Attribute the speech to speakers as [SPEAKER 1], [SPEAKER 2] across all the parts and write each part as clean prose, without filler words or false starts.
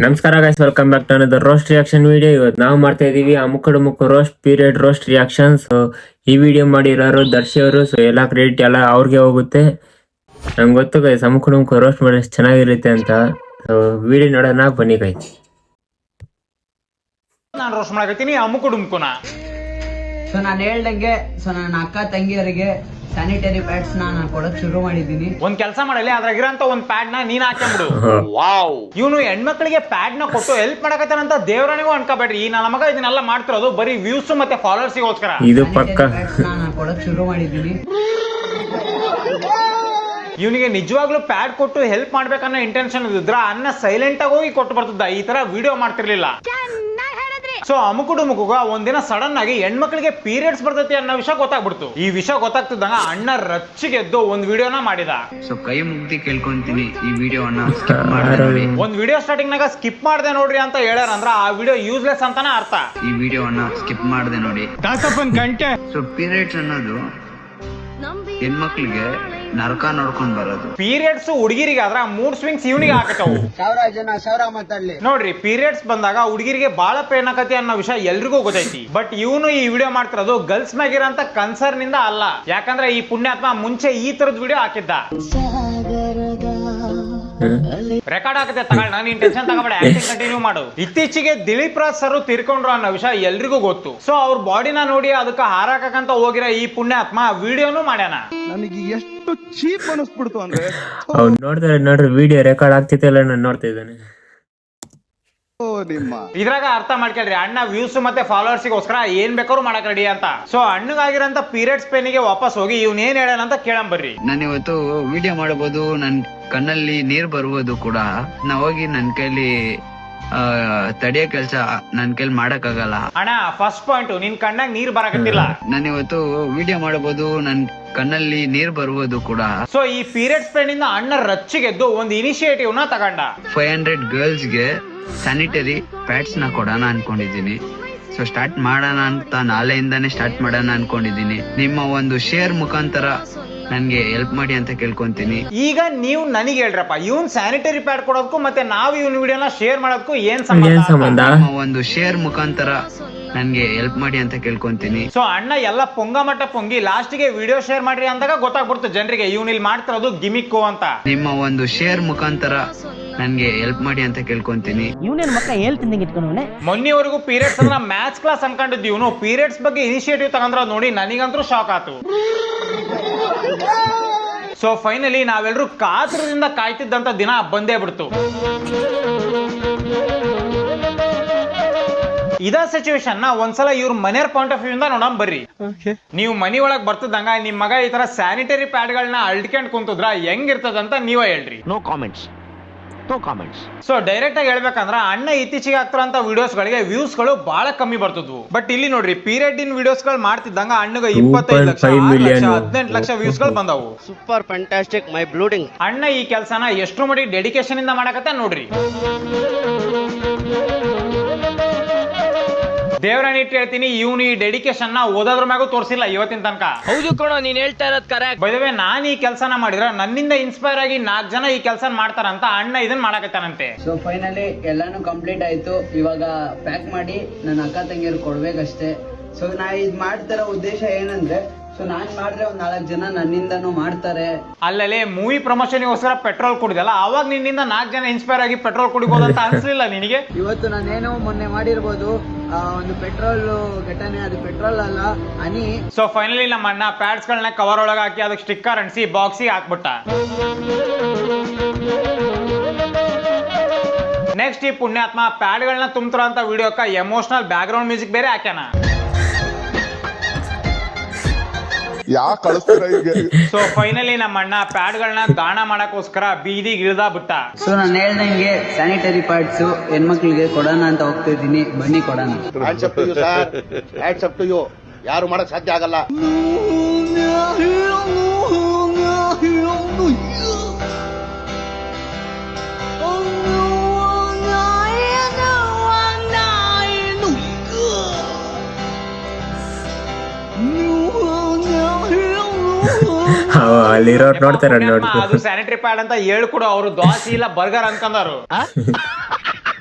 [SPEAKER 1] ನಮಸ್ಕಾರ guys, welcome back to another roast reaction video. ಇವತ್ತು ನಾವು ಮಾಡ್ತಾ ಇದೀವಿ ಅಮುಕಡುಮುಕು ರೋಸ್ಟ್ ಪೀರಿಯಡ್ ರೋಸ್ಟ್ ರಿಯಾಕ್ಷನ್ಸ್. ಈ ವಿಡಿಯೋ ಮಾಡಿರೋರು ದರ್ಶಿ ಅವರು. ಸೊ ಎಲ್ಲ ಕ್ರೆಡಿಟ್ ಎಲ್ಲ ಅವ್ರಿಗೆ ಹೋಗುತ್ತೆ. ನಂಗೆ ಗೊತ್ತು ಗೈಸ್ ಅಮುಕಡುಮುಕು ರೋಸ್ಟ್ ಮಾಡಿ ಚೆನ್ನಾಗಿರುತ್ತೆ ಅಂತ. ಸೊ ವಿಡಿಯೋ ನೋಡೋಣ, ಬನ್ನಿ ಗೈಸ್.
[SPEAKER 2] ನಾನು ರೋಸ್ಟ್ ಮಾಡಕತ್ತೀನಿ ಅಮುಕಡುಮುಕುನ.
[SPEAKER 3] ಸೊ ನಾನು ಹೇಳ್ದಂಗೆ ನನ್ನ ಅಕ್ಕ ತಂಗಿಯರಿಗೆ ಸ್ಯಾನಿಟರಿ ಪ್ಯಾಡ್ಸ್ ನಾನು ಕೊಡಕ್ ಶುರು ಮಾಡಿದ್ದೀನಿ.
[SPEAKER 2] ಒಂದ್ ಕೆಲಸ ಮಾಡಲಿ, ಅದ್ರಾಗಿರೋಂತ ಒಂದ್ ಪ್ಯಾಡ್ ನ ನೀನ್ ಹಾಕ್ಬಿಡು. ವಾವ್, ಇವನು ಹೆಣ್ಮಕ್ಳಿಗೆ ಪ್ಯಾಡ್ ನ ಕೊಟ್ಟು ಹೆಲ್ಪ್ ಮಾಡಕತ್ತಾನಂತ ದೇವರನಿಗೂ ಅನ್ಕೋಬೇಡ್ರಿ. ಈ ನನ್ನ ಮಗ ಇದನ್ನೆಲ್ಲ ಮಾಡ್ತಿರೋದು ಬರೀ ವ್ಯೂಸ್ ಮತ್ತೆ ಫಾಲೋವರ್ಸ್ಗೋಸ್ಕರ.
[SPEAKER 1] ಇದು ಪಕ್ಕ
[SPEAKER 3] ನಾನು ಕೊಡಕ್ ಶುರು ಮಾಡಿದ್ದೀನಿ.
[SPEAKER 2] ಇವನಿಗೆ ನಿಜವಾಗ್ಲೂ ಪ್ಯಾಡ್ ಕೊಟ್ಟು ಹೆಲ್ಪ್ ಮಾಡ್ಬೇಕನ್ನೋ ಇಂಟೆನ್ಷನ್ ಇದ್ರ ಅನ್ನ ಸೈಲೆಂಟ್ ಆಗಿ ಹೋಗಿ ಕೊಟ್ಟು ಬರ್ತಿದ್ದ, ಈ ತರ ವಿಡಿಯೋ ಮಾಡ್ತಿರ್ಲಿಲ್ಲ. ಸೊ ಅಮುಕಡುಮುಕುಗ ಒಂದಿನ ಸಡನ್ ಆಗಿ ಹೆಣ್ಮಕ್ಳಿಗೆ ಪೀರಿಯಡ್ಸ್ ಬರ್ತೈತಿ ಅನ್ನೋ ವಿಷಯ ಗೊತ್ತಾಗ್ಬಿಡ್ತು. ಈ ವಿಷಯ ಗೊತ್ತಾಗ್ತಿದ್ದಂಗ ಅಣ್ಣ ರಚ್ಚಿಗೆದ್ದು ಒಂದ್ ವಿಡಿಯೋನ ಮಾಡಿದ.
[SPEAKER 4] ಸೊ ಕೈ ಮುಗ್ದಿ ಕೇಳ್ಕೊಂತೀನಿ, ಈ ವಿಡಿಯೋನ ಸ್ಕಿಪ್ ಮಾಡಿ.
[SPEAKER 2] ಒಂದ್ ವಿಡಿಯೋ ಸ್ಟಾರ್ಟಿಂಗ್ ನಾಗ ಸ್ಕಿಪ್ ಮಾಡ್ದೆ ನೋಡ್ರಿ ಅಂತ ಹೇಳ್ಯಾರಂದ್ರ ಆ ವಿಡಿಯೋ ಯೂಸ್ಲೆಸ್ ಅಂತಾನೆ ಅರ್ಥ.
[SPEAKER 4] ಈ ವಿಡಿಯೋನ ಸ್ಕಿಪ್ ಮಾಡ್ದೆ ನೋಡಿ.
[SPEAKER 2] ಗಂಟೆ.
[SPEAKER 4] ಸೊ ಪೀರಿಯಡ್ಸ್ ಅನ್ನೋದು ಹೆಣ್ಮಕ್ಳಿಗೆ ನರಕ ನೋಡ್ಕೊಂಡ್ ಬರೋದು.
[SPEAKER 2] ಪೀರಿಯಡ್ಸ್ ಹುಡುಗಿರಿಗೆ ಆದ್ರ ಮೂಡ್ ಸ್ವಿಂಗ್ಸ್ ಇವನಿಗೆ ಹಾಕತ್ತವು.
[SPEAKER 3] ಸಾವಿರ ಮಾತಾಡ್ಲಿ
[SPEAKER 2] ನೋಡ್ರಿ, ಪೀರಿಯಡ್ಸ್ ಬಂದಾಗ ಹುಡುಗಿರಿಗೆ ಬಾಳ ಪೇನ್ ಆಕತಿ ಅನ್ನೋ ವಿಷಯ ಎಲ್ರಿಗೂ ಗೊತ್ತೈತಿ. ಬಟ್ ಇವನು ಈ ವಿಡಿಯೋ ಮಾಡ್ತಿರೋದು ಗರ್ಲ್ಸ್ ಮ್ಯಾಗಿರಂತ ಕನ್ಸರ್ನ್ ಇಂದ ಅಲ್ಲ. ಯಾಕಂದ್ರೆ ಈ ಪುಣ್ಯಾತ್ಮ ಮುಂಚೆ ಈ ತರದ ವಿಡಿಯೋ ಹಾಕಿದ್ದ. ರೆಕಾರ್ಡ್ ಆಗತ್ತೆ, ತಗೊಳ್ಳ, ನೀನ್ ಟೆನ್ಷನ್ ತಗೋಬೇಡ, ಆಕ್ಟಿಂಗ್ ಕಂಟಿನ್ಯೂ ಮಾಡು. ಇತ್ತೀಚೆಗೆ ದಿಲೀಪ್ ರಾಜ್ ಸರ್ ತೀರ್ಕೊಂಡ್ರು ಅನ್ನೋ ವಿಷಯ ಎಲ್ರಿಗೂ ಗೊತ್ತು. ಸೊ ಅವ್ರ ಬಾಡಿನ ನೋಡಿ ಅದಕ್ಕೆ ಹಾರಾಕಂತ ಹೋಗಿರೋ ಈ ಪುಣ್ಯಾತ್ಮ ವಿಡಿಯೋನು ಮಾಡ್ಯಾನ.
[SPEAKER 5] ನನಗೆ ಎಷ್ಟು ಚೀಪ್ ಅನಿಸ್ಬಿಡ್ತು ಅಂದ್ರೆ
[SPEAKER 1] ನೋಡ್ರಿ ವಿಡಿಯೋ ರೆಕಾರ್ಡ್ ಆಗ್ತಿತ್ತಲ್ಲ, ನಾನು ನೋಡ್ತಾ ಇದ್ದೇನೆ.
[SPEAKER 2] ಇದ್ರಾಗ ಅರ್ಥ ಮಾಡ್ಕೊಳ್ರಿ, ಅಣ್ಣ ವ್ಯೂಸ್ ಮತ್ತೆ ಫಾಲೋವರ್ಸ್ಗೋಸ್ಕರ ಏನ್ ಬೇಕಾದ್ರು ಮಾಡಕ್ ರೆಡಿ ಅಂತ. ಸೊ ಅಣ್ಣಗಾಗಿರಂತ ಪೀರಿಯಡ್ಸ್ ಪೇನಿಗೆ ವಾಪಸ್ ಹೋಗಿ ಇವ್ನ ಏನ್ ಹೇಳಂತ ಕೇಳಂ ಬರ್ರಿ.
[SPEAKER 4] ನಾನು ಇವತ್ತು ವಿಡಿಯೋ ಮಾಡಬಹುದು, ನನ್ ಕಣ್ಣಲ್ಲಿ ನೀರ್ ಬರುವುದು ಕೂಡ. ನಾ ಹೋಗಿ ನನ್ ಕೈಲಿ ತಡಿಯೋ ಕೆಲ್ಸ ನನ್ ಕೈಲಿ ಮಾಡಕ್ ಆಗಲ್ಲ.
[SPEAKER 2] ಅಣ್ಣ ಫಸ್ಟ್ ಪಾಯಿಂಟ್, ನಿನ್ ಕಣ್ಣಾಗ ನೀರ್ ಬರಕತ್ತಿಲ್ಲ.
[SPEAKER 4] ನಾನು ಇವತ್ತು ವಿಡಿಯೋ ಮಾಡಬಹುದು, ನನ್ ಕಣ್ಣಲ್ಲಿ ನೀರ್ ಬರುವುದು ಕೂಡ.
[SPEAKER 2] ಸೊ ಈ ಪೀರಿಯಡ್ಸ್ ಪೇನ್ ಇಂದ ಅಣ್ಣ ರಚ್ಚಿಗೆದ್ದು ಒಂದು ಇನಿಷಿಯೇಟಿವ್ ನ ತಗೊಂಡ.
[SPEAKER 4] 500 ಗರ್ಲ್ಸ್ಗೆ ಸ್ಯಾನಿಟರಿ ಪ್ಯಾಡ್ಸ್ ನ ಕೊಡೋಣ ಅನ್ಕೊಂಡಿದೀನಿ. ಸೊ ಸ್ಟಾರ್ಟ್ ಮಾಡೋಣ ಅಂತ ನಾಳೆಯಿಂದಾನೇ ಸ್ಟಾರ್ಟ್ ಮಾಡೋಣ ಅನ್ಕೊಂಡಿದೀನಿ. ನಿಮ್ಮ ಒಂದು ಶೇರ್ ಮುಖಾಂತರ ನನ್ಗೆ ಹೆಲ್ಪ್ ಮಾಡಿ ಅಂತ ಕೇಳ್ಕೊಂತೀನಿ.
[SPEAKER 2] ಈಗ ನೀವು ನನಗೆ ಹೇಳ್ರಪ್ಪ, ಇವನ್ ಸ್ಯಾನಿಟರಿ ಪ್ಯಾಡ್ ಕೊಡೋದಕ್ಕೂ ಮತ್ತೆ ನಾವು ಇವನ್ ವಿಡಿಯೋನ ಶೇರ್ ಮಾಡೋದಕ್ಕೂ ಏನ್ ಸಂಬಂಧ?
[SPEAKER 4] ನಿಮ್ಮ ಒಂದು ಶೇರ್ ಮುಖಾಂತರ ನನ್ಗೆ ಹೆಲ್ಪ್ ಮಾಡಿ ಅಂತ ಕೇಳ್ಕೊಂತೀನಿ.
[SPEAKER 2] ಸೊ ಅಣ್ಣ ಎಲ್ಲ ಪೊಂಗ ಪೊಂಗಿ ಲಾಸ್ಟ್ ಗೆ ವಿಡಿಯೋ ಶೇರ್ ಮಾಡ್ರಿ ಅಂದಾಗ ಗೊತ್ತಾಗ್ಬಿಡ್ತು ಜನರಿಗೆ ಇವನ್ ಇಲ್ಲಿ ಮಾಡ್ತಿರೋದು ಗಿಮಿಕ್ಕು ಅಂತ.
[SPEAKER 4] ನಿಮ್ಮ ಒಂದು ಶೇರ್ ಮುಖಾಂತರ ನನ್ಗೆ ಹೆಲ್ಪ್ ಮಾಡಿ ಅಂತ ಕೇಳ್ಕೊಂತೀನಿ.
[SPEAKER 2] ಮೊನ್ನೆವರೆಗೂ ಪೀರಿಯಡ್ಸ್ ಅಂದ್ರೆ ಮ್ಯಾಥ್ಸ್ ಕ್ಲಾಸ್ ಅನ್ಕೊಂಡಿದ್ದು, ಇವನು ಪೀರಿಯಡ್ಸ್ ಬಗ್ಗೆ ಇನಿಷಿಯೇಟಿವ್ ತಗೊಂಡ್ರ ನೋಡಿ ನನಗಂತೂ ಶಾಕ್ ಆಯ್ತು. ಸೊ ಫೈನಲಿ ನಾವೆಲ್ಲರೂ ಕಾತರದಿಂದ ಕಾಯ್ತಿದ್ದಂತ ದಿನ ಬಂದೇ ಬಿಡ್ತು. ಇದ ಸಿಚುವೇಶನ್ ನ ಒಂದ್ಸಲ ಇವ್ರ ಮನೆಯವ್ರ ಪಾಯಿಂಟ್ ಆಫ್ ವ್ಯೂ ಇಂದ ನೋಡೋಣ ಬರ್ರಿ. ನೀವು ಮನಿ ಒಳಗ್ ಬರ್ತದಂಗ ನಿಮ್ ಮಗ ಈ ತರ ಸ್ಯಾನಿಟರಿ ಪ್ಯಾಡ್ ಗಳನ್ನ ಅಳ್ಕೊಂಡ್ ಕುಂತದ್ರ ಹೆಂಗಿರ್ತದಂತ ನೀವೇ ಹೇಳ್ರಿ.
[SPEAKER 6] No comments.
[SPEAKER 2] ಸೊ ಡೈರೆಕ್ಟ್ ಆಗಿ ಹೇಳ್ಬೇಕಂದ್ರ ಅಣ್ಣ ಇತ್ತೀಚೆಗೆ ಆಗ್ತಿರೋಂತ ವಿಡಿಯೋಸ್ ಗಳಿಗೆ ವ್ಯೂಸ್ ಗಳು ಬಹಳ ಕಮ್ಮಿ ಬರ್ತಿದ್ವು. ಬಟ್ ಇಲ್ಲಿ ನೋಡ್ರಿ, ಪೀರಿಯಡ್ ಇನ್ ವಿಡಿಯೋಸ್ ಗಳು ಮಾಡ್ತಿದ್ದಂಗ ಅಣ್ಣಗ 25 ಲಕ್ಷ, 6 ಲಕ್ಷ, 18 ಲಕ್ಷ ವ್ಯೂಸ್ ಗಳು ಬಂದವು.
[SPEAKER 6] ಸೂಪರ್ ಫ್ಯಾಂಟಾಸ್ಟಿಕ್, ಮೈ ಬ್ಲೂಡಿಂಗ್.
[SPEAKER 2] ಅಣ್ಣ ಈ ಕೆಲಸನ ಎಷ್ಟು ಮಾಡಿ ಡೆಡಿಕೇಶನ್ ಇಂದ ಮಾಡಕತ್ತ ನೋಡ್ರಿ. ದೇವರನಿಟ್ಟು ಹೇಳ್ತೀನಿ, ಇವನು ಈ ಡೆಡಿಕೇಶನ್ ನ ಓದೋದ್ರ ಮ್ಯಾಗೂ ತೋರಿಸಿಲ್ಲ ಇವತ್ತಿನ ತನಕ.
[SPEAKER 6] ಹೌದು ಕಣೋ, ನೀನ್ ಹೇಳ್ತಾ ಇರೋದ್ ಕರೆಕ್ಟ್.
[SPEAKER 2] ಬೈ ದ ವೇ, ನಾನ್ ಈ ಕೆಲಸನ ಮಾಡಿದ್ರೆ ನನ್ನಿಂದ ಇನ್ಸ್ಪೈರ್ ಆಗಿ 4 ಜನ ಈ ಕೆಲಸ ಮಾಡ್ತಾರಂತ ಅಣ್ಣ ಇದನ್ನ ಮಾಡಕತ್ತಾನಂತೆ.
[SPEAKER 3] ಸೊ ಫೈನಲಿ ಎಲ್ಲಾನು ಕಂಪ್ಲೀಟ್ ಆಯ್ತು. ಇವಾಗ ಪ್ಯಾಕ್ ಮಾಡಿ ನನ್ನ ಅಕ್ಕ ತಂಗಿಯರು ಕೊಡ್ಬೇಕಷ್ಟೇ. ಸೊ ನಾ ಇದ್ ಮಾಡ್ತಿರೋ ಉದ್ದೇಶ ಏನಂದ್ರೆ, ಸೊ ನಾನ್ ಮಾಡಿದ್ರೆ ಒಂದ್ 4 ಜನ ನನ್ನಿಂದನೂ ಮಾಡ್ತಾರೆ.
[SPEAKER 2] ಅಲ್ಲೇ ಮೂವಿ ಪ್ರಮೋಷನ್ಗೋಸ್ಕರ ಪೆಟ್ರೋಲ್ ಕುಡಿದಲ್ಲ, ಅವಾಗ ನಿನ್ನಿಂದ 4 ಜನ ಇನ್ಸ್ಪೈರ್ ಆಗಿ ಪೆಟ್ರೋಲ್ ಕುಡಿಬಹುದು ಅಂತ ಅನ್ಸಲಿಲ್ಲ ನಿನಗೆ?
[SPEAKER 3] ಇವತ್ತು ನಾನೇನೋ ಮೊನ್ನೆ ಮಾಡಿರ್ಬೋದು ಒಂದು ಪೆಟ್ರೋಲ್ ಘಟನೆ, ಅದು ಪೆಟ್ರೋಲ್ ಅಲ್ಲ, ಹನಿ.
[SPEAKER 2] ಸೊ ಫೈನಲಿ ನಮ್ಮ ಅಣ್ಣ ಪ್ಯಾಡ್ಸ್ ಗಳನ್ನ ಕವರ್ ಒಳಗೆ ಹಾಕಿ ಅದಕ್ಕೆ ಸ್ಟಿಕ್ಕರ್ ಅಂಟಿಸಿ ಬಾಕ್ಸಿಗೆ ಹಾಕ್ಬಿಟ್ಟ. ನೆಕ್ಸ್ಟ್ ಈ ಪುಣ್ಯಾತ್ಮ ಪ್ಯಾಡ್ ಗಳನ್ನ ತುಂಬ್ತಾರ ಅಂತ ವಿಡಿಯೋಕ್ಕ ಎಮೋಷನಲ್ ಬ್ಯಾಕ್ ಗ್ರೌಂಡ್ ಮ್ಯೂಸಿಕ್ ಬೇರೆ ಹಾಕ್ಯಾನ. ಸೊ ಫೈನಲಿ ನಮ್ಮ ಅಣ್ಣ ಪ್ಯಾಡ್ ಗಳನ್ನ ದಾನ ಮಾಡಕ್ಕೋಸ್ಕರ ಬೀದಿಗೆ ಇಳ್ದ ಬಿಟ್ಟ.
[SPEAKER 3] ಸೊ ನಾನು ಹೇಳ್ದಂಗೆ ಸ್ಯಾನಿಟರಿ ಪ್ಯಾಡ್ಸ್ ಹೆಣ್ಮಕ್ಳಿಗೆ ಕೊಡೋಣ ಅಂತ ಹೋಗ್ತಾ ಇದ್ದೀನಿ. ಬನ್ನಿ ಕೊಡೋಣ.
[SPEAKER 5] ಯಾರು ಮಾಡಕ್ ಸಾಧ್ಯ ಆಗಲ್ಲ.
[SPEAKER 1] ಅಲ್ಲಿರೋ ನೋಡ್ತಾರೆ ನೋಡಿ.
[SPEAKER 2] ಅದು ಸ್ಯಾನಿಟರಿ ಪ್ಯಾಡ್ ಅಂತ ಹೇಳಿ ಕೂಡ ಅವರು ದೋಸೆ ಇಲ್ಲ ಬರ್ಗರ್ ಅನ್ಕೊಂಡಾರು.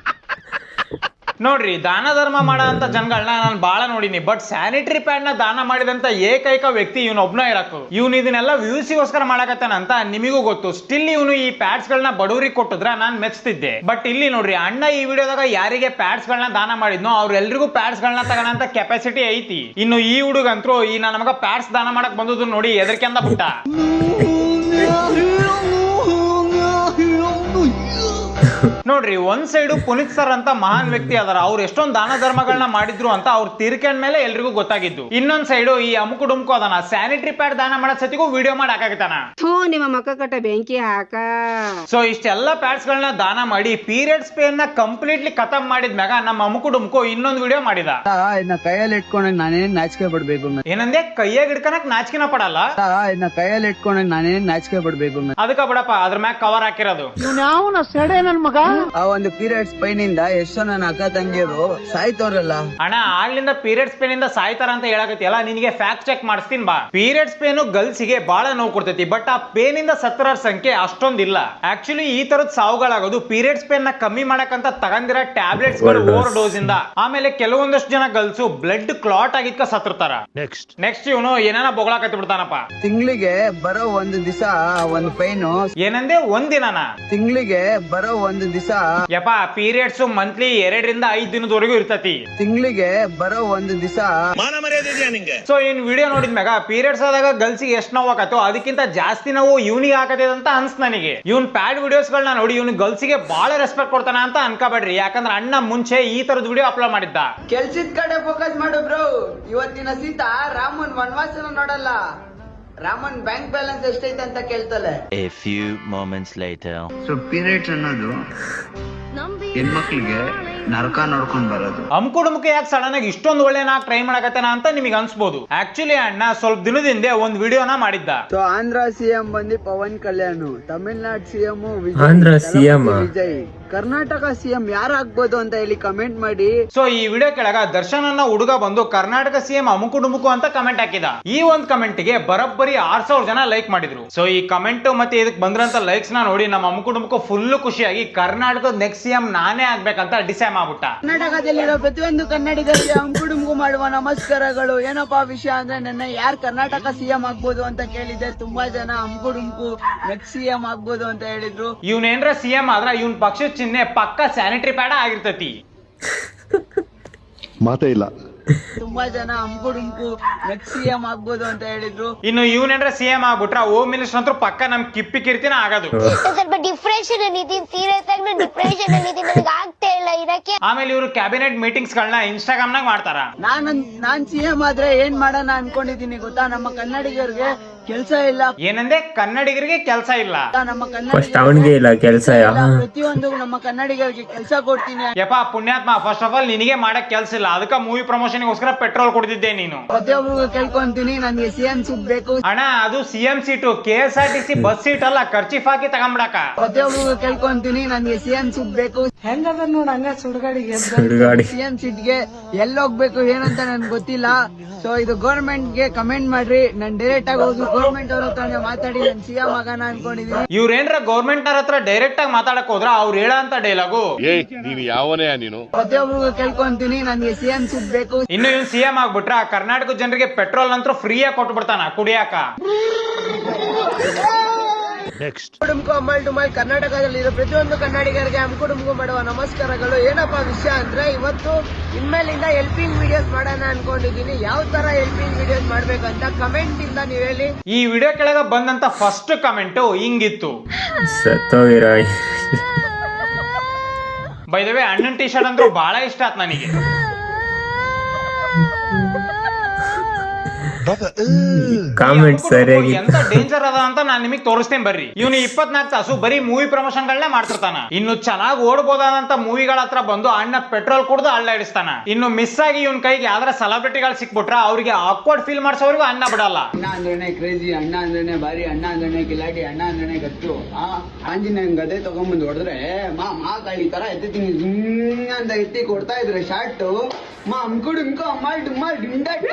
[SPEAKER 2] ನೋಡ್ರಿ, ದಾನ ಧರ್ಮ ಮಾಡೋ ಜನಗಳನ್ನ ನಾನು ಬಾಳ ನೋಡಿನಿ. ಬಟ್ ಸ್ಯಾನಿಟರಿ ಪ್ಯಾಡ್ ನ ದಾನ ಮಾಡಿದಂತ ಏಕೈಕ ವ್ಯಕ್ತಿ ಇವನೊಬ್ನ ಇರಕು. ಇವನು ಇದನ್ನೆಲ್ಲ ವ್ಯೂಸಿಗೋಸ್ಕರ ಮಾಡಕತ್ತಾನ ಅಂತ ನಿಮಗೂ ಗೊತ್ತು. ಸ್ಟಿಲ್ ಇವನು ಈ ಪ್ಯಾಡ್ಸ್ ಗಳನ್ನ ಬಡವರಿಗೆ ಕೊಟ್ಟಿದ್ರ ನಾನ್ ಮೆಚ್ತಿದ್ದೆ. ಬಟ್ ಇಲ್ಲಿ ನೋಡ್ರಿ, ಅಣ್ಣ ಈ ವಿಡಿಯೋದಾಗ ಯಾರಿಗೆ ಪ್ಯಾಡ್ಸ್ ಗಳನ್ನ ದಾನ ಮಾಡಿದ್ನೋ ಅವ್ರೆಲ್ರಿಗೂ ಪ್ಯಾಡ್ಸ್ ಗಳನ್ನ ತಗೋಣಂತ ಕೆಪಾಸಿಟಿ ಐತಿ. ಇನ್ನು ಈ ಹುಡುಗಂತ್ರು ಈ ನನ್ನ ಮಗ ಪ್ಯಾಡ್ಸ್ ದಾನ ಮಾಡಕ್ ಬಂದದ್ದು ನೋಡಿ ಎದರ್ಕೆ ಅಂದ ಬಿಟ್ಟ. ನೋಡ್ರಿ, ಒಂದ್ ಸೈಡು ಪುನೀತ್ ಸರ್ ಅಂತ ಮಹಾನ್ ವ್ಯಕ್ತಿ ಅದರ, ಅವ್ರು ಎಷ್ಟೊಂದು ದಾನ ಧರ್ಮಗಳನ್ನ ಮಾಡಿದ್ರು ಅಂತ ಅವ್ರ ತೀರ್ಕೊಂಡ ಮೇಲೆ ಎಲ್ರಿಗೂ ಗೊತ್ತಾಗಿದ್ದು. ಇನ್ನೊಂದ್ ಸೈಡು ಈ ಅಮುಕು ಡುಮ್ಕು ಅದನ್ನ ಸ್ಯಾನಿಟರಿ ಪ್ಯಾಡ್ ದಾನ ಮಾಡೋ ಸತಿಗೂ ವಿಡಿಯೋ ಮಾಡಿ ಹಾಕಾಕತ್ತಾನ.
[SPEAKER 7] ನಿಮ್ಮ ಮಕ್ಕ ಕಟ್ಟ ಬೆಂಕಿ ಹಾಕ.
[SPEAKER 2] ಸೊ ಇಷ್ಟೆಲ್ಲ ಪ್ಯಾಡ್ಸ್ ಗಳನ್ನ ದಾನ ಮಾಡಿ ಪೀರಿಯಡ್ಸ್ ಪೇನ್ ನ ಕಂಪ್ಲೀಟ್ಲಿ ಖತಮ್ ಮಾಡಿದ್ಮ್ಯಾಗ ನಮ್ಮ ಅಮುಕು ಡುಮ್ಕು ಇನ್ನೊಂದು ವಿಡಿಯೋ ಮಾಡಿದ.
[SPEAKER 3] ಇದನ್ನ ಕೈಯಲ್ಲಿ ಇಟ್ಕೊಂಡಾಗ ನಾನೇನ್ ನಾಚಿಕೆ ಪಡ್ಬೇಕು?
[SPEAKER 2] ಏನಂದೆ? ಕೈಯಾಗ ಹಿಡ್ಕನಕ್ ನಾಚಿಕೆನ ಪಡಲ್ಲ.
[SPEAKER 3] ಇದನ್ನ ಕೈಯಲ್ಲಿ ಇಟ್ಕೊಂಡಾಗ ನಾನೇನ್ ನಾಚಿಕೆ ಪಡ್ಬೇಕು?
[SPEAKER 2] ಅದಕ್ಕ ಬಿಡಪ್ಪ, ಅದ್ರ ಮ್ಯಾಗ ಕವರ್ ಹಾಕಿರೋದು.
[SPEAKER 3] ಆ ಒಂದು ಪೀರಿಯಡ್ಸ್ ಪೈನ್ ಇಂದ ಎಷ್ಟೋ ನನ್ನ ಅಕ್ಕ ತಂಗಿಯರು ಸಾಯ್ತವ್ರಲ್ಲ.
[SPEAKER 2] ಅಣ್ಣ, ಆಗ್ಲಿಂದ ಪೀರಿಯಡ್ಸ್ ಪೇನ್ ಇಂದ ಸಾಯ್ತಾರ ಅಂತ ಹೇಳಕತ್ತಿಯಲ್ಲ, ನಿನಗೆ ಫ್ಯಾಕ್ಟ್ ಚೆಕ್ ಮಾಡಿಸ್ತೀನಿ ಬಾ. ಪೀರಿಯಡ್ಸ್ ಪೇನ್ ಗರ್ಲ್ಸ್ಗೆ ಬಹಳ ನೋವು ಕೊಡ್ತೈತಿ. ಬಟ್ ಆ ಪೇನ್ ಇಂದ ಸತ್ತರ ಸಂಖ್ಯೆ ಅಷ್ಟೊಂದಿಲ್ಲ. ಆಕ್ಚುಲಿ ಈ ತರದ ಸಾವುಗಳಾಗೋದು ಪೀರಿಯಡ್ಸ್ ಪೇನ್ ನ ಕಮ್ಮಿ ಮಾಡಕಂತ ತಗಂದಿರೋ ಟ್ಯಾಬ್ಲೆಟ್ಸ್ ಓವರ್ ಡೋಸ್ ಇಂದ. ಆಮೇಲೆ ಕೆಲವೊಂದಷ್ಟು ಜನ ಗರ್ಲ್ಸ್ ಬ್ಲಡ್ ಕ್ಲಾಟ್ ಆಗಿದ್ಕ ಸತ್ತಿರ್ತಾರ. ನೆಕ್ಸ್ಟ್ ಇವನು ಏನಾನ ಬೊಗಳಾಕತ್ತಿ ಬಿಡ್ತಾನಪ್ಪ.
[SPEAKER 3] ತಿಂಗಳಿಗೆ ಬರೋ ಒಂದು ದಿವಸ ಒಂದು ಪೈನು.
[SPEAKER 2] ಏನಂದೆ? ಒಂದಿನ?
[SPEAKER 3] ತಿಂಗಳಿಗೆ ಬರೋ ಒಂದು ದಿವಸ
[SPEAKER 2] ಯಪ್ಪ, ಪೀರಿಯಡ್ಸ್ ಮಂತ್ಲಿ 2 ರಿಂದ 5 ದಿನದವರೆಗೂ ಇರ್ತತಿ.
[SPEAKER 3] ತಿಂಗಳಿಗೆ ಬರೋ ಒಂದು ದಿವಸ.
[SPEAKER 2] ಸೊ ಇನ್ ವಿಡಿಯೋ ನೋಡಿದ್ಮ್ಯಾಗ ಪೀರಿಯಡ್ಸ್ ಆದಾಗ ಗರ್ಲ್ಸ್ ಗೆ ಎಷ್ಟು ನೋವು ಆಕತ್ತೋ ಅದಕ್ಕಿಂತ ಜಾಸ್ತಿ ನೋವು ಇವನಿಗೆ ಆಗತ್ತೆ ಅಂತ ಅನ್ಸ್ ನನಗೆ. ಇವನ್ ಪ್ಯಾಡ್ ವಿಡಿಯೋಸ್ ಗಳನ್ನ ನೋಡಿ ಇವನು ಗರ್ಲ್ಸ್ ಗೆ ಬಹಳ ರೆಸ್ಪೆಕ್ಟ್ ಕೊಡ್ತಾನ ಅಂತ ಅನ್ಕೋಬೇಡ್ರಿ. ಯಾಕಂದ್ರೆ ಅಣ್ಣ ಮುಂಚೆ ಈ ತರದ ವಿಡಿಯೋ ಅಪ್ಲೋಡ್ ಮಾಡಿದ್ದ.
[SPEAKER 3] ಕೆಲ್ಸದ ಕಡೆ ಫೋಕಸ್ ಮಾಡು ಬ್ರೋ. ಇವತ್ತಿನ ಸೀತಾ ರಾಮನ್ ವನವಾಸನ ನೋಡಲ್ಲ, ರಾಮನ್ ಬ್ಯಾಂಕ್ ಬ್ಯಾಲೆನ್ಸ್ ಎಷ್ಟೈತೆ ಅಂತ ಕೇಳ್ತಾಳೆ.
[SPEAKER 8] A few moments later.
[SPEAKER 4] So periods ಅನ್ನೋದು ಹೆಣ್ಮಕ್ಳಿಗೆ ನರಕ ನೋಡ್ಕೊಂಡ್ ಬರೋದು.
[SPEAKER 2] ಅಮ್ಕುಡುಮುಖ ಯಾಕೆ ಸಡನ್ ಆಗಿ ಇಷ್ಟೊಂದು ಒಳ್ಳೆ ನಾಕ್ ಟ್ರೈ ಮಾಡಕತ್ತಾನ ಅಂತ ನಿಮಗೆ ಅನ್ಸ್ಬೋದು. ಆಕ್ಚುಲಿ ಅಣ್ಣ ಸ್ವಲ್ಪ ದಿನದಿಂದ ಒಂದ್ ವಿಡಿಯೋನ ಮಾಡಿದ್ದ.
[SPEAKER 3] ಸೊ ಆಂಧ್ರ ಸಿಎಂ ಬಂದು Pawan Kalyan, Tamil Nadu CM
[SPEAKER 1] Andhra CM
[SPEAKER 3] Vijay, Karnataka CM ಯಾರಾಗ್ಬೋದು ಅಂತ ಹೇಳಿ ಕಮೆಂಟ್ ಮಾಡಿ.
[SPEAKER 2] ಸೊ ಈ ವಿಡಿಯೋ ಕೆಳಗ ದರ್ಶನ್ ಅನ್ನೋ ಹುಡುಗ ಬಂದು ಕರ್ನಾಟಕ ಸಿಎಂ ಅಮುಕುಡುಮುಕು ಅಂತ ಕಮೆಂಟ್ ಹಾಕಿದ. ಈ ಒಂದ್ ಕಮೆಂಟ್ ಗೆ ಬರೋಬ್ಬರಿ 6000 ಜನ ಲೈಕ್ ಮಾಡಿದ್ರು. ಸೊ ಈ ಕಮೆಂಟ್ ಮತ್ತೆ ಇದಕ್ ಬಂದ್ರಂತ ಲೈಕ್ಸ್ ನ ನೋಡಿ ನಮ್ಮ ಅಮುಕುಡುಮುಕು ಫುಲ್ ಖುಷಿಯಾಗಿ ಕರ್ನಾಟಕದ ನೆಕ್ಸ್ಟ್ ಸಿಎಂ ನಾನೇ ಆಗ್ಬೇಕಂತ ಡಿಸೈಡ್ ಮಾಡ್ಬಿಟ್ಟ.
[SPEAKER 3] ಕರ್ನಾಟಕದಲ್ಲಿರೋ ಪ್ರತಿಯೊಂದು ಕನ್ನಡಿಗರಿಗೆ ಅಮುಕುಡುಮುಕು ಮಾಡುವ ನಮಸ್ಕಾರಗಳು. ಏನಪ್ಪಾ ವಿಷಯ ಅಂದ್ರೆ ನನ್ನ ಯಾರು ಕರ್ನಾಟಕ ಸಿಎಂ ಆಗ್ಬೋದು ಅಂತ ಕೇಳಿದೆ. ತುಂಬಾ ಜನ ಅಮುಕುಡುಮುಕು ನೆಕ್ಸ್ಟ್ ಸಿಎಂ ಆಗ್ಬೋದು ಅಂತ ಹೇಳಿದ್ರು.
[SPEAKER 2] ಇವನೇನ್ರ ಸಿಎಂ ಆದ್ರ ಇವನ್ ಪಕ್ಷದ ಚಿಹ್ನೆ ಪಕ್ಕ ಸ್ಯಾನಿಟರಿ ಪ್ಯಾಡ್ ಆಗಿರ್ತತಿ.
[SPEAKER 5] ಮಾತೇ ಇಲ್ಲ.
[SPEAKER 3] ತುಂಬಾ ಜನ ಅಮುಕುಡುಮುಕು ನೆಕ್ಸ್ಟ್ ಸಿಎಂ ಆಗ್ಬೋದು ಅಂತ ಹೇಳಿದ್ರು.
[SPEAKER 2] ಇನ್ನು ಇವನೇನ್ರ ಸಿಎಂ ಆಗ್ಬಿಟ್ರ ಹೋಮ್ ಮಿನಿಸ್ಟರ್ ಅಂತೂ ಪಕ್ಕ ನಮ್ ಕಿಪ್ಪಿ ಕಿರ್ತಿನ ಆಗೋದು.
[SPEAKER 9] ಸ್ವಲ್ಪ ಡಿಪ್ರೆಷನ್ ಅಲ್ಲಿ ತೀರಾ ಡಿಪ್ರೆಷನ್ ಅಲ್ಲಿ ನನಗೆ ಆಗ್ತಾ ಇಲ್ಲ ಇರಕ್ಕೆ.
[SPEAKER 2] ಆಮೇಲೆ ಇವರು ಕ್ಯಾಬಿನೆಟ್ ಮೀಟಿಂಗ್ಸ್ ಗಳನ್ನ ಇನ್ಸ್ಟಾಗ್ರಾಮ್ ನಾಗ ಮಾಡ್ತಾರ.
[SPEAKER 3] ನಾನ್ ಸಿಎಂ ಆದ್ರೆ ಏನ್ ಮಾಡೋಣ ಅನ್ಕೊಂಡಿದೀನಿ ಗೊತ್ತಾ? ನಮ್ಮ ಕನ್ನಡಿಗರಿಗೆ ಕೆಲ್ಸ ಇಲ್ಲ.
[SPEAKER 2] ಏನಂದೆ? ಕನ್ನಡಿಗರಿಗೆ ಕೆಲಸ ಇಲ್ಲ.
[SPEAKER 3] ನಮ್ಮ
[SPEAKER 1] ಫಸ್ಟ್ ಅವನಿಗೆ ಇಲ್ಲ ಕೆಲಸ.
[SPEAKER 3] ಪ್ರತಿಯೊಂದು ನಮ್ಮ ಕನ್ನಡಿಗರಿಗೆ ಕೆಲಸ ಕೊಡ್ತೀನಿ.
[SPEAKER 2] ಯಪ್ಪ ಪುಣ್ಯಾತ್ಮ, ಫಸ್ಟ್ ಆಫ್ ಆಲ್ ನಿನಗೆ ಮಾಡಕ್ ಕೆಲ್ಸ ಇಲ್ಲ, ಅದಕ್ಕ ಮೂವಿ ಪ್ರಮೋಷನ್ ಗೋಸ್ಕರ ಪೆಟ್ರೋಲ್ ಕೊಡ್ತಿದ್ದೆ ನೀನು.
[SPEAKER 3] ಪ್ರತಿಯೊಬ್ಬರಿಗೂ ಕೇಳ್ಕೊಂತೀನಿ ನನ್ಗೆ ಸಿಎಂ ಸೀಟ್ ಬೇಕು.
[SPEAKER 2] ಅಣ್ಣ, ಅದು CM seat, KSRTC bus seat ಅಲ್ಲ, ಖರ್ಚಿಫ್ ಹಾಕಿ ತಗೊಂಬಿಡಕ.
[SPEAKER 3] ಪ್ರತಿಯೊಬ್ಬರಿಗೂ ಕೇಳ್ಕೊಂತೀನಿ ನನ್ಗೆ ಸಿಎಂ ಸೀಟ್ ಬೇಕು. ಹೆಂಗದ ನೋಡ ಹಂಗ ಸುಡುಗಾಡಿ. ಸಿಎಂ ಸೀಟ್ಗೆ ಎಲ್ಲೋಗ್ಬೇಕು ಏನಂತ ನನ್ಗೆ ಗೊತ್ತಿಲ್ಲ. ಸೊ ಇದು ಗೌರ್ಮೆಂಟ್ ಗೆ ಕಮೆಂಟ್ ಮಾಡ್ರಿ. ನಾನ್ ಡೈರೆಕ್ಟ್ ಆಗಿ ಹೋಗಿ ಗೌರ್ಮೆಂಟ್ ಅವ್ರ ಹತ್ರ ಮಾತಾಡಿ ನನ್ ಸಿಎಂ ಆಗೋಣ ಅನ್ಕೊಂಡಿದೀನಿ.
[SPEAKER 2] ಇವ್ರೇನ್ರ ಗೌರ್ಮೆಂಟ್ ನರ ಹತ್ರ ಡೈರೆಕ್ಟ್ ಆಗಿ ಮಾತಾಡಕ್ ಹೋದ್ರ ಅವ್ರು ಹೇಳಂತ ಡೈಲಾಗು,
[SPEAKER 5] ನೀನು ಯಾವನೇ ನೀನು?
[SPEAKER 3] ಪ್ರತಿಯೊಬ್ಬರಿಗೂ ಕೇಳ್ಕೊಂತೀನಿ ನನ್ಗೆ ಸಿಎಂ ಸೀಟ್ ಬೇಕು.
[SPEAKER 2] ಇನ್ನು ಇವ್ನು ಸಿಎಂ ಆಗ್ಬಿಟ್ರ ಕರ್ನಾಟಕ ಜನರಿಗೆ ಪೆಟ್ರೋಲ್ ಅಂತೂ ಫ್ರೀ ಆಗಿ ಕೊಟ್ಟು ಬಿಡ್ತಾನ ಕುಡಿಯಾಕ.
[SPEAKER 3] ಅಮುಕುಡುಮುಕು ಅಮ್ಮಲ್ ಡುಮ್ಮಲ್ ಕರ್ನಾಟಕದಲ್ಲಿರೋ ಪ್ರತಿಯೊಂದು ಕನ್ನಡಿಗರಿಗೆ ಅಮುಕುಡುಮುಕು ಮಾಡುವ ನಮಸ್ಕಾರಗಳು. ಏನಪ್ಪಾ ವಿಷಯ ಅಂದ್ರೆ ಇವತ್ತು ಇನ್ಮೇಲಿಂದ ಹೆಲ್ಪಿಂಗ್ ವಿಡಿಯೋಸ್ ಮಾಡೋಣ ಅನ್ಕೊಂಡಿದೀನಿ. ಯಾವ ತರ ಹೆಲ್ಪಿಂಗ್ ವಿಡಿಯೋಸ್ ಮಾಡ್ಬೇಕಂತ ಕಮೆಂಟ್ ಇಂದ ನೀವ್ ಹೇಳಿ.
[SPEAKER 2] ಈ ವಿಡಿಯೋ ಕೆಳಗ ಬಂದಂತ ಫಸ್ಟ್ ಕಮೆಂಟ್ ಹಿಂಗಿತ್ತು.
[SPEAKER 1] ಸತ್ತೋಗಿರೋ
[SPEAKER 2] ಬೈ ದ ವೇ ಅಣ್ಣನ್ ಟಿ ಶರ್ಟ್ ಅಂದ್ರೂ ಬಹಳ ಇಷ್ಟ ಆತ್ ನನಗೆ.
[SPEAKER 1] ಕಾಮೆಂಟ್ ಸರಿಯಾಗಿ
[SPEAKER 2] ಎಂತ ಡೇಂಜರ್ ಅದ ಅಂತ ನಾನ್ ನಿಮಗೆ ತೋರಿಸ್ತೇನೆ ಬರ್ರಿ. ಇವನು 24 ತಾಸು ಬರೀ ಮೂವಿ ಪ್ರಮೋಷನ್ ಗಳನ್ನ ಮಾಡ್ತಿರ್ತಾನ. ಇನ್ನು ಚೆನ್ನಾಗಿ ಓಡಬಹುದಾದಂತ ಮೂವಿಗಳ ಹತ್ರ ಬಂದು ಅಣ್ಣ ಪೆಟ್ರೋಲ್ ಕುಡ್ದು ಅಳ್ಳಾಡಿಸ್ತಾನ. ಇನ್ನು ಮಿಸ್ ಆಗಿ ಇವನ್ ಕೈಗೆ ಯಾವ್ದಾರ ಸೆಲೆಬ್ರಿಟಿಗಳು ಸಿಕ್ಬಿಟ್ರ ಅವ್ರಿಗೆ ಆಕ್ವರ್ಡ್ ಫೀಲ್ ಮಾಡ್ಸೋವರೆಗೂ ಅಣ್ಣ ಬಿಡಲ್ಲ.
[SPEAKER 3] ಅಣ್ಣ ಅಂದ್ರೇನೆ ಕ್ರೇಜಿ, ಅಣ್ಣ ಅಂದ್ರೇನೆ ಬಾರಿ, ಅಣ್ಣ ಅಂದ್ರೇನೆ ಕಿಲಾಟಿ, ಅಣ್ಣ ಅಂದ್ರೇನೆ ಗತ್ತು. ಆಂಜನೇಯನ್ ಗದೆ ತಗೊಂಡ್ಬಂದು ಹೊಡೆದ್ರೆ ಮಾ ಕಾಳಿ ತರ ಎತ್ತೀನಿ ಅಂತ ಎತ್ತಿ ಕೊಡ್ತಾ ಇದ್ರೆ ಶಾರ್ಟ್ ಅಮ್ಕುಡುಮ್ಕೊ ಅಮ್ಮಲ್ ಡುಮ್ಮಲ್ ಡಿಂಡಟ್.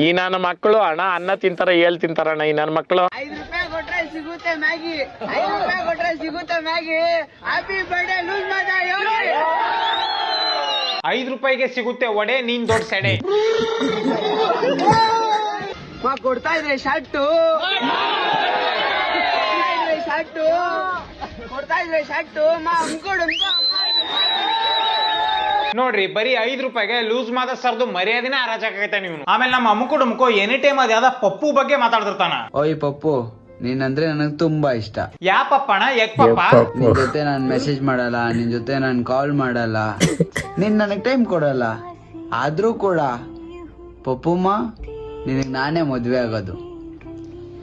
[SPEAKER 6] ಈ ನನ್ನ ಮಕ್ಕಳು ಅಣ್ಣ ಅನ್ನ ತಿಂತಾರ, ತಿಂತಾರಣ್ಣ ಈ ನನ್ನ ಮಕ್ಕಳು.
[SPEAKER 3] 5 ರೂಪಾಯಿ ಕೊಟ್ರೆ ಸಿಗುತ್ತೆ ಮ್ಯಾಗಿ, 5 ರೂಪಾಯಿ ಕೊಟ್ರೆ ಸಿಗುತ್ತೆ ಮ್ಯಾಗಿ. ಹ್ಯಾಪಿ ಬರ್ಡೇ ಲೂಸ್ ಮಾಡ ಯೋಗಿ.
[SPEAKER 2] 5 ರೂಪಾಯಿಗೆ ಸಿಗುತ್ತೆ ವಡೆ, ನೀನ್ ದೊಡ್ಡ ಸೆಡೆ.
[SPEAKER 3] ಕೊಡ್ತಾ ಇದ್ರೆ ಶರ್ಟು, ಕೊಡ್ತಾ ಇದ್ರೆ ಶರ್ಟು.
[SPEAKER 2] ನೋಡ್ರಿ ಬರೀ 5 ರೂಪಾಯಿಗೆ ಲೂಸ್ ಮಾದ ಸರ್ದು ಮರ್ಯಾದಿನ ಹರಾಜಾಗೈತೆ ನೀವು. ಆಮೇಲೆ ನಮ್ಮ ಅಮ್ಮುಕು ಡುಮ್ಕೋ ಎನಿ ಟೈಮ್ ಅದ ಯಾವ್ದ ಪಪ್ಪು ಬಗ್ಗೆ ಮಾತಾಡ್ತಿರ್ತಾನ.
[SPEAKER 4] ಓಯ್ ಪಪ್ಪು, ನೀನಂದ್ರೆ ನನಗ್ ತುಂಬಾ ಇಷ್ಟ.
[SPEAKER 2] ಯಾ ಪಪ್ಪಣ ಯಾಕ್ ಪಪ್ಪ?
[SPEAKER 4] ನಿನ್ ಜೊತೆ ನಾನ್ ಮೆಸೇಜ್ ಮಾಡಲ್ಲ, ನಿನ್ ಜೊತೆ ನಾನ್ ಕಾಲ್ ಮಾಡಲ್ಲ, ನೀನ್ ನನಗ್ ಟೈಮ್ ಕೊಡಲ್ಲ. ಆದ್ರೂ ಕೂಡ ಪಪ್ಪುಮ್ಮ, ನಿನಗ್ ನಾನೇ ಮದ್ವೆ ಆಗೋದು.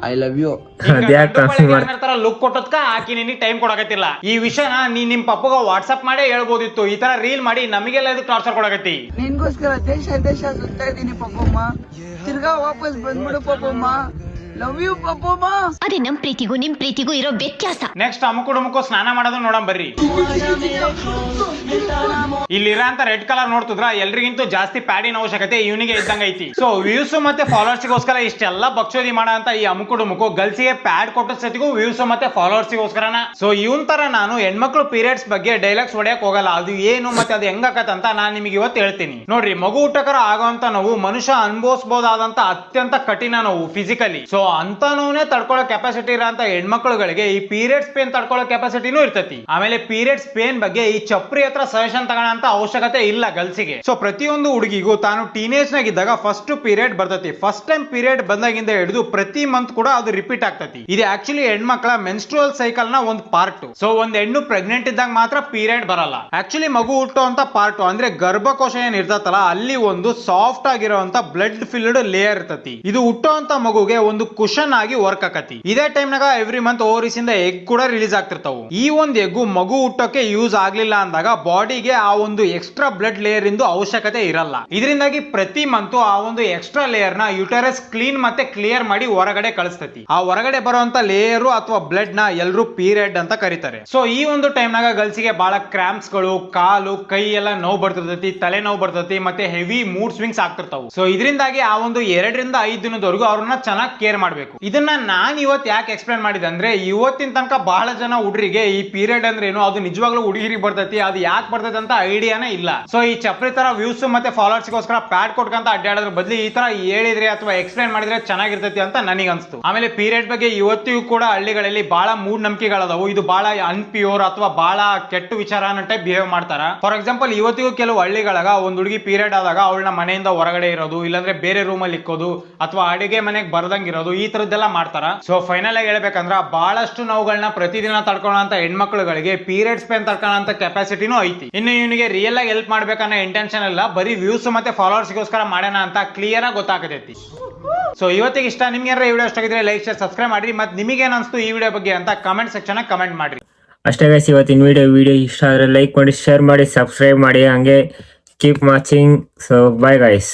[SPEAKER 4] I love you.
[SPEAKER 2] ಲುಕ್ ಕೊಟ್ಟದ್ಕ ಆಕಿ ನಿನಗೆ ಟೈಮ್ ಕೊಡಕತ್ತಿಲ್ಲ. ಈ ವಿಷಯನ ನೀ ನಿಮ್ ಪಪ್ಪಗ ವಾಟ್ಸ್ಆಪ್ ಮಾಡೇ ಹೇಳ್ಬೋದಿತ್ತು. ಈ ತರ ರೀಲ್ ಮಾಡಿ ನಮಗೆಲ್ಲ ಇದು ಟಾರ್ಚರ್ ಕೊಡಕತ್ತಿ.
[SPEAKER 3] ನಿನ್ಗೋಸ್ಕರ ದೇಶ ಸುತ್ತಾ ಇದೀನಿ ಪಪ್ಪಮ್ಮ. ತಿರ್ಗಾ ವಾಪಸ್ ಬಂದ್ಬಿಡು ಪಪ್ಪಮ್ಮ. Love you ಪಪ್ಪಮ್ಮ.
[SPEAKER 9] ಅದೇ ನಮ್ ಪ್ರೀತಿಗೂ ನಿಮ್ ಪ್ರೀತಿಗೂ ಇರೋ ವ್ಯತ್ಯಾಸ.
[SPEAKER 2] ನೆಕ್ಸ್ಟ್ ಅಮ್ಮುಕು ಡುಮ್ಕೋ ಸ್ನಾನ ಮಾಡೋದು ನೋಡಂ ಬರ್ರಿ. ಇಲ್ಲಿರಂತ ರೆಡ್ ಕಲರ್ ನೋಡ್ತಿದ್ರ ಎಲ್ರಿಗಿಂತೂ ಜಾಸ್ತಿ ಪ್ಯಾಡಿನ ಅವಶ್ಯಕತೆ ಇವನಿಗೆ ಇದ್ದಂಗ ಐತಿ. ಸೊ ವ್ಯೂಸ್ ಮತ್ತೆ ಫಾಲೋವರ್ಸ್ ಗೋಸ್ಕರ ಇಷ್ಟೆಲ್ಲ ಬಕ್ಷೋದಿ ಮಾಡ ಅಂತ ಈ ಅಮ್ಮುಕು ಡುಮ್ಕೋ ಗರ್ಲ್ಸ್ಗೆ ಪ್ಯಾಡ್ ಕೊಟ್ಟ ಸತಿಗೂ ವ್ಯೂಸ್ ಮತ್ತೆ ಫಾಲೋವರ್ಸ್ ಗೋಸ್ಕರನ. ಸೊ ಇವನ್ ತರ ನಾನು ಹೆಣ್ಮಕ್ಳು ಪೀರಿಯಡ್ಸ್ ಬಗ್ಗೆ ಡೈಲಾಗ್ಸ್ ಹೊಡೆಯಕ್ ಹೋಗಲ್ಲ. ಅದು ಏನು ಮತ್ತೆ ಅದು ಹೆಂಗಾಕತ್ ಅಂತ ನಾನ್ ನಿಮಗೆ ಇವತ್ತು ಹೇಳ್ತೀನಿ. ನೋಡ್ರಿ, ಮಗು ಊಟಕರ ಆಗೋಂತ ನೋವು ಮನುಷ್ಯ ಅನುಭವಿಸಬಹುದಾದಂತ ಅತ್ಯಂತ ಕಠಿಣ ನೋವು ಫಿಸಿಕಲಿ. ಸೊ ಅಂತ ನೋವೇ ತಡ್ಕೊಳ್ಳೋ ಕೆಪಾಸಿಟಿ ಇರೋಂತ ಹೆಣ್ಮಕ್ಳುಗಳಿಗೆ ಈ ಪೀರಿಯಡ್ಸ್ ಪೇನ್ ತಡ್ಕೊಳ್ಳೋ ಕೆಪಾಸಿಟಿನೂ ಇರ್ತತಿ. ಆಮೇಲೆ ಪೀರಿಯಡ್ಸ್ ಪೇನ್ ಬಗ್ಗೆ ಈ ಚಪ್ರಿ ಹತ್ರ ಸಜೆಷನ್ ತಗೋಣ ಅವಶ್ಯಕತೆ ಇಲ್ಲ ಗರ್ಲ್ಸ್ಗೆ. ಸೊ ಪ್ರತಿಯೊಂದು ಹುಡುಗಿಗೂ ತಾನು ಟೀನೇಜ್ ನಾಗ ಇದ್ದಾಗ ಫಸ್ಟ್ ಪೀರಿಯಡ್ ಬರ್ತತಿ. ಫಸ್ಟ್ ಟೈಮ್ ಪೀರಿಯಡ್ ಬಂದಾಗಿಂದ ಹಿಡಿದು ಪ್ರತಿ ಮಂತ್ ಕೂಡ ಅದು ರಿಪೀಟ್ ಆಗ್ತತಿ. ಇದು ಆಕ್ಚುಲಿ ಹೆಣ್ಮಕ್ಳ ಮೆನ್ಸ್ಟ್ರುವಲ್ ಸೈಕಲ್ ನ ಒಂದು ಪಾರ್ಟ್. ಸೊ ಒಂದ್ ಹೆಣ್ಣು ಪ್ರೆಗ್ನೆಂಟ್ ಇದ್ದಾಗ ಮಾತ್ರ ಪೀರಿಯಡ್ ಬರಲ್ಲ. ಆಕ್ಚುಲಿ ಮಗು ಹುಟ್ಟೋ ಅಂತ ಪಾರ್ಟ್ ಅಂದ್ರೆ ಗರ್ಭಕೋಶ ಏನ್ ಇರ್ತತಲ್ಲ, ಅಲ್ಲಿ ಒಂದು ಸಾಫ್ಟ್ ಆಗಿರುವಂತ ಬ್ಲಡ್ ಫಿಲ್ಡ್ ಲೇಯರ್ ಇರ್ತತಿ. ಇದು ಹುಟ್ಟೋ ಅಂತ ಮಗುಗೆ ಒಂದು ಕುಶನ್ ಆಗಿ ವರ್ಕ್ ಆಕತಿ. ಇದೇ ಟೈಮ್ ನಾಗ ಎವ್ರಿ ಮಂತ್ ಓವರೀಸ್ ಇಂದ ಎಗ್ ಕೂಡ ರಿಲೀಸ್ ಆಗ್ತಿರ್ತಾವು. ಈ ಒಂದು ಎಗ್ಗು ಮಗು ಹುಟ್ಟೋಕೆ ಯೂಸ್ ಆಗ್ಲಿಲ್ಲ ಅಂದಾಗ ಬಾಡಿಗೆ ಆ ಒಂದು ಎಕ್ಸ್ಟ್ರಾ ಬ್ಲಡ್ ಲೇಯರ್ ಇಂದು ಅವಶ್ಯಕತೆ ಇರಲ್ಲ. ಇದರಿಂದಾಗಿ ಪ್ರತಿ ಮಂತ್ ಆ ಒಂದು ಎಕ್ಸ್ಟ್ರಾ ಲೇಯರ್ ನ ಯುಟರಸ್ ಕ್ಲೀನ್ ಮತ್ತೆ ಕ್ಲಿಯರ್ ಮಾಡಿ ಹೊರಗಡೆ ಕಳಿಸ್ತತಿ. ಆ ಹೊರಗಡೆ ಬರುವಂತ ಲೇಯರ್ ಅಥವಾ ಬ್ಲಡ್ ನ ಎಲ್ಲರೂ ಪೀರಿಯಡ್ ಅಂತ ಕರೀತಾರೆ. ಸೊ ಈ ಒಂದು ಟೈಮ್ ನಾಗ ಗರ್ಲ್ಸ್ ಗೆ ಬಹಳ ಕ್ರಾಂಪ್ಸ್ ಗಳು, ಕಾಲು ಕೈ ಎಲ್ಲ ನೋವು ಬರ್ತಿರ್ತೈತಿ, ತಲೆ ನೋವು ಬರ್ತೈತಿ, ಮತ್ತೆ ಹೆವಿ ಮೂಡ್ ಸ್ವಿಂಗ್ಸ್ ಆಗ್ತಿರ್ತಾವು. ಸೊ ಇದರಿಂದಾಗಿ ಆ ಒಂದು 2 ರಿಂದ 5 ದಿನದವರೆಗೂ ಅವ್ರನ್ನ ಚೆನ್ನಾಗಿ ಕೇರ್ ಮಾಡ್ಬೇಕು. ಇದನ್ನ ನಾನ್ ಇವತ್ತು ಯಾಕೆ ಎಕ್ಸ್ಪ್ಲೇನ್ ಮಾಡಿದೆ ಅಂದ್ರೆ, ಇವತ್ತಿನ ತನಕ ಬಹಳ ಜನ ಹುಡುಗರಿಗೆ ಈ ಪೀರಿಯಡ್ ಅಂದ್ರೆ ಏನು, ಅದು ನಿಜವಾಗ್ಲೂ ಹುಡುಗಿರಿಗೆ ಬರ್ತೈತಿ, ಅದು ಯಾಕೆ ಬರ್ತೈತಿ ಅಂತ ಐಡಿಯಾನೇ ಇಲ್ಲ. ಸೊ ಈ ಚಪ್ರಿ ತರ ವ್ಯೂಸ್ ಮತ್ತೆ ಫಾಲೋವರ್ಸ್ ಗೋಸ್ಕರ ಪ್ಯಾಡ್ ಕೊಟ್ಕಂತ ಅಡ್ಡಾಡೋದ್ರ ಬದಲು ಈ ತರ ಹೇಳಿದ್ರೆ ಅಥವಾ ಎಕ್ಸ್ಪ್ಲೇನ್ ಮಾಡಿದ್ರೆ ಚೆನ್ನಾಗಿರ್ತೈತಿ ಅಂತ ನನಗೆ ಅನ್ಸ್ತು. ಆಮೇಲೆ ಪೀರಿಯಡ್ ಬಗ್ಗೆ ಇವತ್ತಿಗೂ ಕೂಡ ಹಳ್ಳಿಗಳಲ್ಲಿ ಬಹಳ ಮೂಢ ನಂಬಿಕೆಗಳದಾವು. ಇದು ಬಹಳ ಅನ್ಪ್ಯೂರ್ ಅಥವಾ ಬಹಳ ಕೆಟ್ಟ ವಿಚಾರ ಅನ್ನೋ ಟೈಪ್ ಬಿಹೇವ್ ಮಾಡ್ತಾರ. ಫಾರ್ ಎಕ್ಸಾಂಪಲ್, ಇವತ್ತಿಗೂ ಕೆಲವು ಹಳ್ಳಿಗಳಾಗ ಒಂದ್ ಹುಡುಗಿ ಪೀರಿಯಡ್ ಆದಾಗ ಅವಳನ್ನ ಮನೆಯಿಂದ ಹೊರಗಡೆ ಇರೋದು, ಇಲ್ಲಾಂದ್ರೆ ಬೇರೆ ರೂಮ್ ಅಲ್ಲಿ ಇಕ್ಕೋದು, ಅಥವಾ ಅಡಿಗೆ ಮನೆಗೆ ಬರ್ದಂಗ್ ಇರೋದು, ಈ ತರದ್ದೆಲ್ಲ ಮಾಡ್ತಾರ. ಸೊ ಫೈನಲ್ ಆಗಿ ಹೇಳ್ಬೇಕಂದ್ರ ಬಹಳಷ್ಟು ನೋವುಗಳನ್ನ ಪ್ರತಿದಿನ ತಡ್ಕೊಳ್ಳೋಂತ ಹೆಣ್ಮಕ್ಳುಗಳಿಗೆ ಪೀರಿಯಡ್ಸ್ ಪೇನ್ ತಡ್ಕೊಳ್ಳೋಂತ ಕೆಪಾಸಿಟಿನೂ ಐತಿ. ಇನ್ನು ಇವನಿಗೆ ರಿಯಲ್ ಆಗಿ ಹೆಲ್ಪ್ ಮಾಡ್ಬೇಕನ್ನೋ ಇಂಟೆನ್ಷನ್ ಇಲ್ಲ, ಬರೀ ವ್ಯೂಸ್ ಮತ್ತೆ ಫಾಲೋವರ್ಸ್ ಗೋಸ್ಕರ ಮಾಡೋಣ ಅಂತ ಕ್ಲಿಯರ್ ಆಗಿ ಗೊತ್ತಾಗತೈತಿ. ಸೊ ಇವತ್ತಿಗೆ ಇಷ್ಟ. ನಿಮ್ಗೆ ಏನಾರ ಈ ವಿಡಿಯೋ ಇಷ್ಟ ಆಗಿದ್ರೆ ಲೈಕ್, ಶೇರ್, ಸಬ್ಸ್ಕ್ರೈಬ್ ಮಾಡಿ. ಮತ್ತೆ ನಿಮಗೆ ಏನಿಸ್ತು ಈ ವಿಡಿಯೋ ಬಗ್ಗೆ ಅಂತ ಕಮೆಂಟ್ ಸೆಕ್ಷನ್ ಕಮೆಂಟ್ ಮಾಡ್ರಿ.
[SPEAKER 1] ಅಷ್ಟೇ ಗೈಸ್, ಇವತ್ತಿನ ವಿಡಿಯೋ ಇಷ್ಟ ಆದರೆ ಲೈಕ್ ಮಾಡಿ, ಶೇರ್ ಮಾಡಿ, ಸಬ್ಸ್ಕ್ರೈಬ್ ಮಾಡಿ. ಹಂಗೆ keep watching. So bye guys.